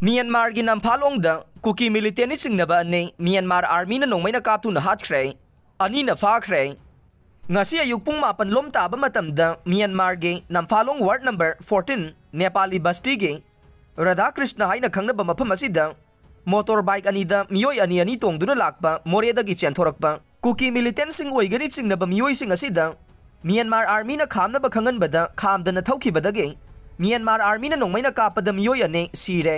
Myanmar gi Namphalongda kuki military singnaba ne Myanmar army na nongmaina kaptu na hatkre ani na fakhre ngasi ayuk pung mapan lom taba matamda Myanmar gi Namphalong ward number 14 Nepali basti gi Radha Krishna haina khangnaba mafam asida motorbike anida miyoi ani tongduna lakpa moreda gi chenthorakpa kuki militant sing oigani singnaba miyoi sing asida Myanmar army na khamnaba khanganbada khamdana thaukhibadagi Myanmar army na nongmaina kapada miyoi ane sire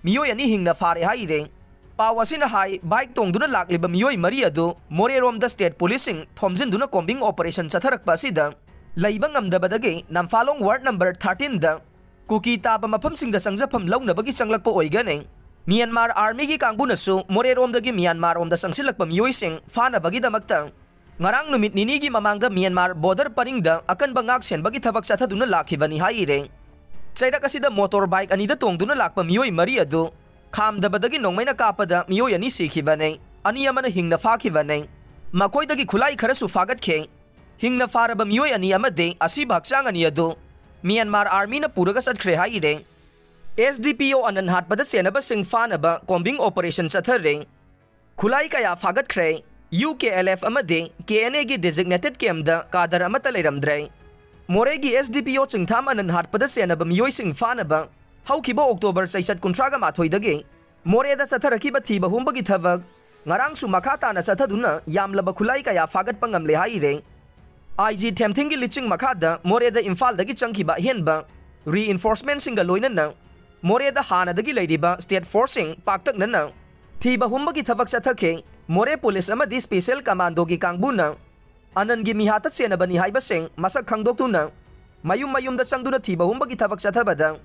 miyoi ani hingna fare haire pawasina hai bike tongduna lakliba miyoi mari adu morerom da state policing thomjinduna combing operation chatharakpa asida laiba ngamdabadagi Namphalong ward number 13 da kuki taba mafam singda sangjafam launabagi changlakpa oigane Myanmar army gi kangbunasu morerom dagi Myanmar om da sangsilakpa miyoi sing fana bagi damakta ngarang numit nini gi mamangda Myanmar border paringda akan bangak sen bagi thabak chathaduna lakhibani haire Chairak asida motorbike anida tongduna lakpa miyoi mari adu khamdabadagi nongmaina kapada miyoi ani sikhibane ani amana hingna fakhibane makoidagi khulai kharasu fagatke hingna faraba miyoi ani amade asi bhakchang ani adu Myanmar army na puraga satkhre haire SDPO anan hatpada senaba sing fanaba combing operation chathare khulai kaya fagatkhre UKLF amade KNA gi designated camp da kadar amata leiramdre Moregi SDPO chingtham anan hatpada senaba miyoi sing fanaba haukiba October saisat kuntraga mathoidagi moreda chatharakiba thiba humbagi thabak ngarang su makata na chathaduna yamlaba khulai kaya fagat pangam le haire IG Temthing gi liching makada moreda Imphal dagi changkiba henba reinforcement singa loinana moreda hana dagi leiriba state forcing paktak nana thiba humbagi thabak chathake more police amadi special commando gi kangbuna Anangi mihatat senabani haibasing masak khangdoktuna mayum da changduna thiba humbagi thabak chathabada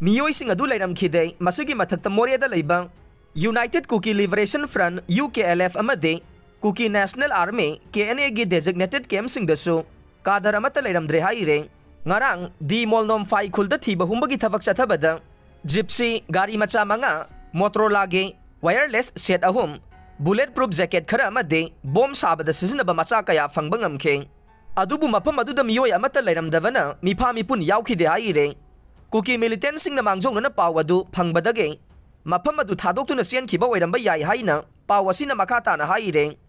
miyoi sing adu lairam khide masigi mathakta moreda leiba United Kuki Liberation Front UKLF amade Kuki National Army KNA gi designated camp sing dasu kadar amata leiramdre haire ngarang di molnom fai khulda thiba humbagi thabak chathabada gypsy gari macha manga Motorola gi wireless set ahum bulletproof jacket khara amade bomb sabada sizinaba macha kaya fangbang amke adubu mafam aduda miyoi amata leiramdavana mifa mipun yaukhide haire kuki militant sing na mangjong na paw adu phangbadage mafam adu thadoktuna sian khiba oiramba yai haina pawasina makata na haire